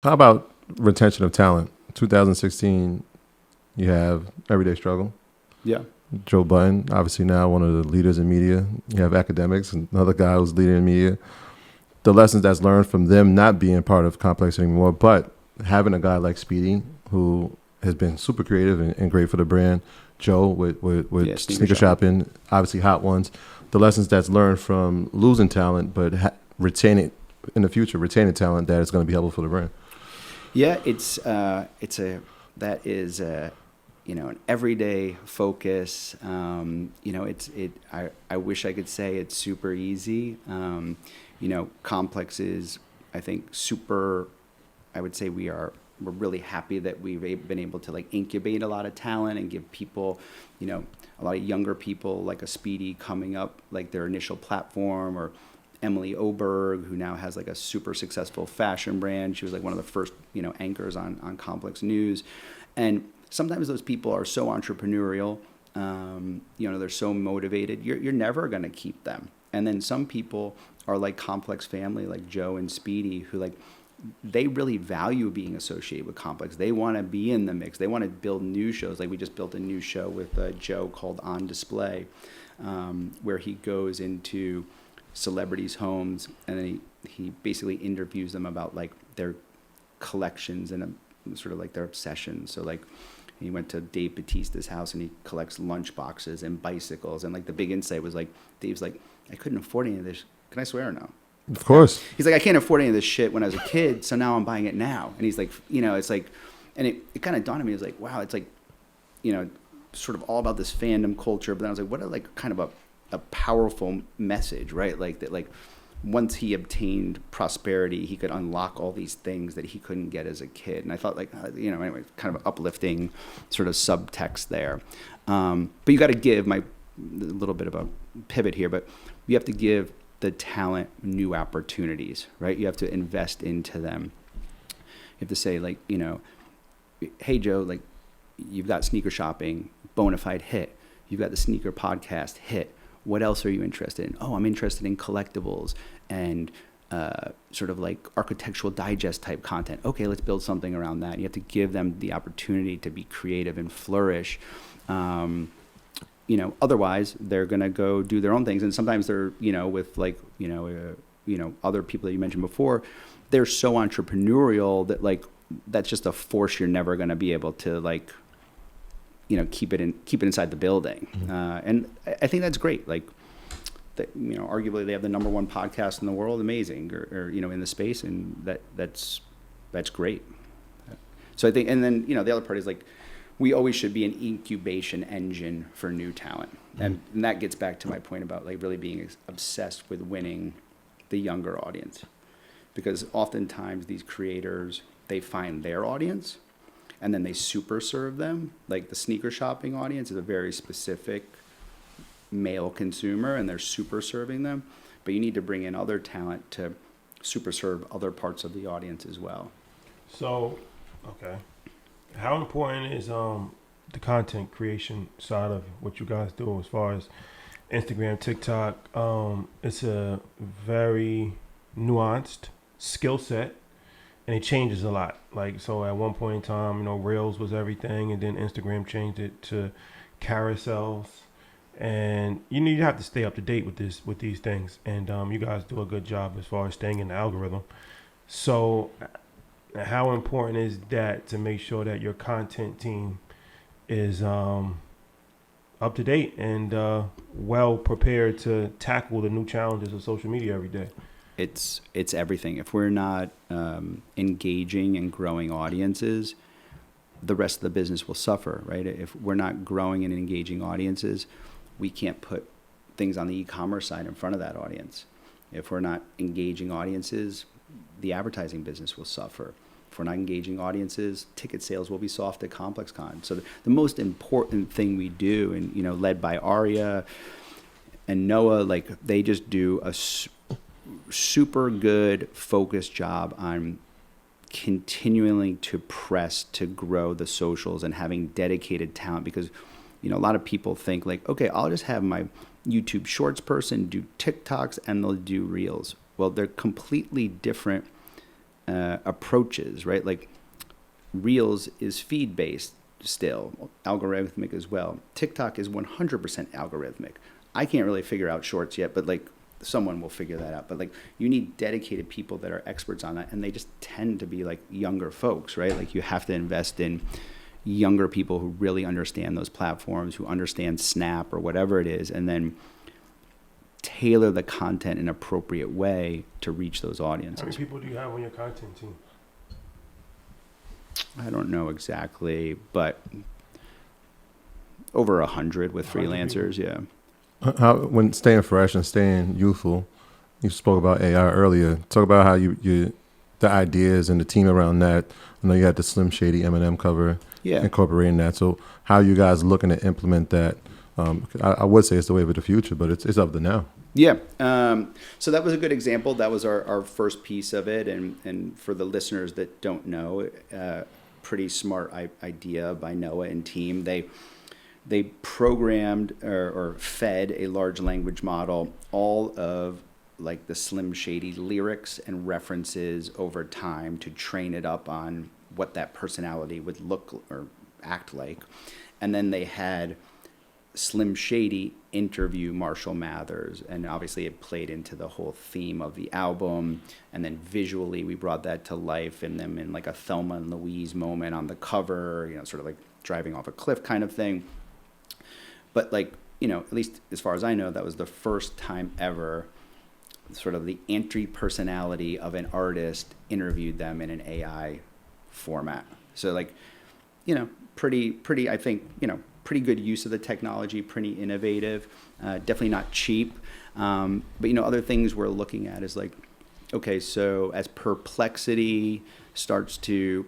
How about retention of talent? 2016, you have Everyday Struggle. Yeah. Joe Budden, obviously now one of the leaders in media. You have Academics, another guy who's leader in media. The lessons that's learned from them not being part of Complex anymore, but having a guy like Speedy who has been super creative and great for the brand. Joe with Yeah, sneaker shopping, obviously hot ones. The lessons that's learned from losing talent, but retaining in the future, retaining talent that is going to be helpful for the brand. Yeah, that is an everyday focus. I wish I could say it's super easy. Complex is, I think, super. I would say we're really happy that we've been able to like incubate a lot of talent and give people, a lot of younger people like a Speedy coming up, like their initial platform, or Emily Oberg, who now has like a super successful fashion brand. She was like one of the first, anchors on Complex News. And sometimes those people are so entrepreneurial, they're so motivated. You're never going to keep them. And then some people are like Complex family, like Joe and Speedy, who like, they really value being associated with Complex. They want to be in the mix. They want to build new shows. Like we just built a new show with Joe called On Display, where he goes into celebrities' homes and then he basically interviews them about like their collections and sort of like their obsessions. So like he went to Dave Bautista's house and he collects lunch boxes and bicycles. And like the big insight was like, Dave's like, I couldn't afford any of this. Can I swear or no? Of course. He's like, I can't afford any of this shit when I was a kid, so now I'm buying it now. And he's like, it's like, and it kind of dawned on me, it was like, wow, it's like, sort of all about this fandom culture. But then I was like, what a like kind of a powerful message, right? Like that, like once he obtained prosperity, he could unlock all these things that he couldn't get as a kid. And I thought like, anyway, kind of uplifting sort of subtext there. But you got to give a little bit of a pivot here, but you have to give the talent new opportunities, right? You have to invest into them. You have to say like, hey Joe, like you've got sneaker shopping, bona fide hit. You've got the sneaker podcast hit. What else are you interested in? Oh, I'm interested in collectibles and sort of like architectural digest type content. Okay, let's build something around that. You have to give them the opportunity to be creative and flourish. Otherwise they're going to go do their own things. And sometimes they're, with like, other people that you mentioned before, they're so entrepreneurial that like, that's just a force you're never going to be able to like, keep it inside the building. Mm-hmm. And I think that's great. Like, arguably they have the number one podcast in the world, amazing, or in the space. And that's great. So I think, and then, the other part is like, we always should be an incubation engine for new talent. And that gets back to my point about like really being obsessed with winning the younger audience. Because oftentimes these creators, they find their audience and then they super serve them. Like the sneaker shopping audience is a very specific male consumer and they're super serving them. But you need to bring in other talent to super serve other parts of the audience as well. So, okay. How important is the content creation side of what you guys do as far as Instagram, TikTok? It's a very nuanced skill set, and it changes a lot. Like, so at one point in time, Reels was everything, and then Instagram changed it to carousels, and you have to stay up to date with these things. And you guys do a good job as far as staying in the algorithm. So, how important is that to make sure that your content team is up to date and well prepared to tackle the new challenges of social media every day? It's everything. If we're not engaging and growing audiences, the rest of the business will suffer, right? If we're not growing and engaging audiences, we can't put things on the e-commerce side in front of that audience. If we're not engaging audiences, the advertising business will suffer. If we're not engaging audiences, ticket sales will be soft at ComplexCon. So the most important thing we do, and led by Aria and Noah, like they just do a super good focused job on continuing to press to grow the socials and having dedicated talent. Because a lot of people think like, okay, I'll just have my YouTube Shorts person do TikToks and they'll do Reels. Well, they're completely different approaches, right? Like Reels is feed based still, algorithmic as well. TikTok is 100% algorithmic. I can't really figure out shorts yet, but like someone will figure that out. But like you need dedicated people that are experts on that, and they just tend to be like younger folks, right? Like you have to invest in younger people who really understand those platforms, who understand Snap or whatever it is, and then tailor the content in an appropriate way to reach those audiences. How many people do you have on your content team? I don't know exactly, but over 100 with 100 freelancers, yeah. How, when staying fresh and staying youthful, you spoke about AI earlier. Talk about how you the ideas and the team around that. I know you had the Slim Shady Eminem cover, Yeah. incorporating that. So how you guys looking to implement that? I would say it's the wave of the future, but it's up to now. Yeah. So that was a good example. That was our first piece of it. And for the listeners that don't know, pretty smart idea by Noah and team. They programmed or fed a large language model all of like the Slim Shady lyrics and references over time to train it up on what that personality would look or act like. And then they had Slim Shady interview Marshall Mathers, and obviously it played into the whole theme of the album. And then visually we brought that to life in them in like a Thelma and Louise moment on the cover, you know, sort of like driving off a cliff kind of thing. But like, you know, at least as far as I know, that was the first time ever sort of the entry personality of an artist interviewed them in an AI format. So like, you know, pretty, I think, you know, pretty good use of the technology, pretty innovative, definitely not cheap. But, you know, other things we're looking at is like, okay, so as Perplexity starts to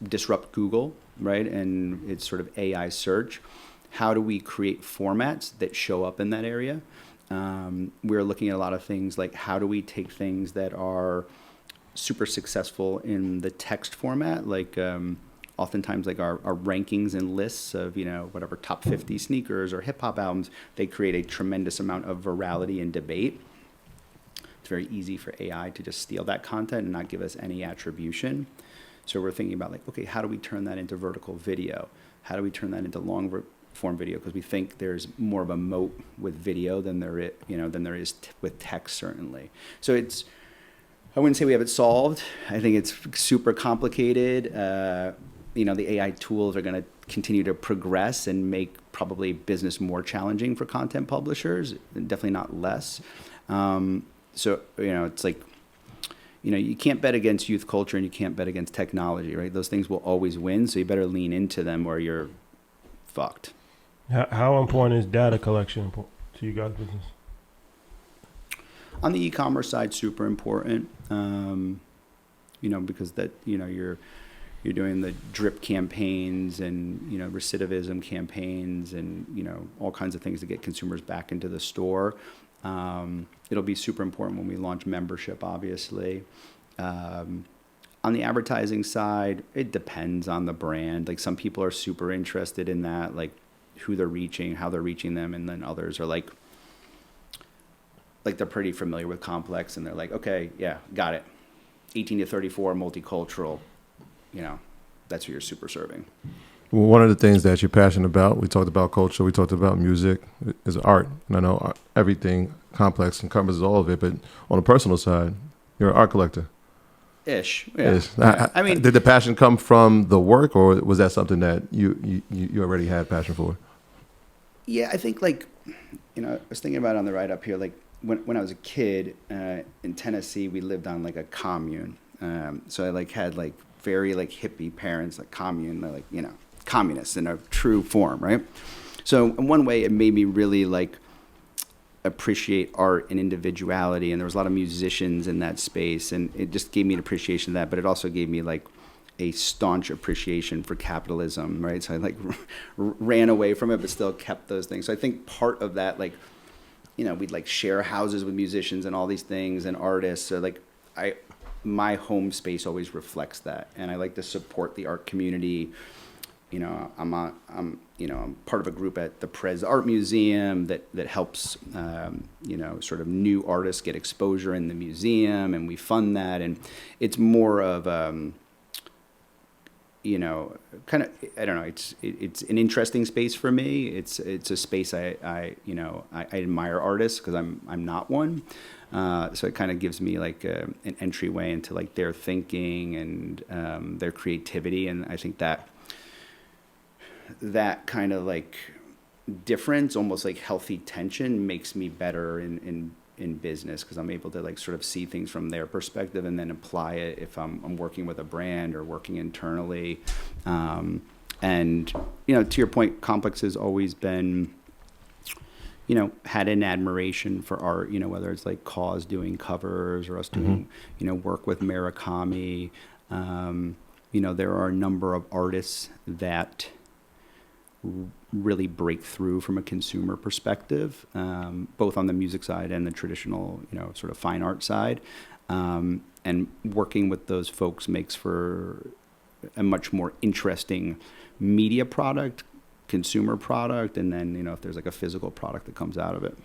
disrupt Google, right, and it's sort of AI search, how do we create formats that show up in that area? We're looking at a lot of things like how do we take things that are super successful in the text format, like oftentimes like our rankings and lists of, you know, whatever top 50 sneakers or hip hop albums, they create a tremendous amount of virality and debate. It's very easy for AI to just steal that content and not give us any attribution. So we're thinking about like, okay, how do we turn that into vertical video? How do we turn that into long form video? Because we think there's more of a moat with video than there is, you know, than there is with text, certainly. So it's, I wouldn't say we have it solved. I think it's super complicated. You know, the AI tools are going to continue to progress and make probably business more challenging for content publishers, and definitely not less. So, you know, it's like, you know, you can't bet against youth culture and you can't bet against technology, right? Those things will always win, so you better lean into them or you're fucked. How important is data collection to you guys' business? On the e-commerce side, super important. You know, because that, you know, you're doing the drip campaigns and, you know, recidivism campaigns and, you know, all kinds of things to get consumers back into the store. It'll be super important when we launch membership, obviously. On the advertising side, it depends on the brand. Like some people are super interested in that, like who they're reaching, how they're reaching them. And then others are like they're pretty familiar with Complex and they're like, okay, yeah, got it. 18 to 34, multicultural, you know, that's who you're super serving. Well, one of the things that you're passionate about, we talked about culture, we talked about music, is art. And I know everything Complex encompasses all of it, but on a personal side, you're an art collector. Ish. Yeah. I mean, did the passion come from the work, or was that something that you already had passion for? Yeah, I think like, you know, I was thinking about it on the ride up here, like when I was a kid in Tennessee, we lived on like a commune. So I like had like very like hippie parents, like commune, they're like, you know, communists in a true form, right? So in one way, it made me really like appreciate art and individuality, and there was a lot of musicians in that space, and it just gave me an appreciation of that, but it also gave me like a staunch appreciation for capitalism, right? So I like ran away from it, but still kept those things. So I think part of that, like, you know, we'd like share houses with musicians and all these things and artists. So like my home space always reflects that, and I like to support the art community, I'm part of a group at the Prez Art Museum that helps, sort of new artists get exposure in the museum, and we fund that. And it's more of, kind of, I don't know, it's an interesting space for me. It's a space I admire artists because I'm not one. So it kind of gives me like an entryway into like their thinking and their creativity. And I think that kind of like difference, almost like healthy tension, makes me better in business, because I'm able to like sort of see things from their perspective and then apply it if I'm working with a brand or working internally. And to your point, Complex has always been, had an admiration for art, whether it's like Cause doing covers or us doing, work with Murakami. There are a number of artists that really break through from a consumer perspective, both on the music side and the traditional, sort of fine art side. And working with those folks makes for a much more interesting media product, consumer product, and then, if there's like a physical product that comes out of it.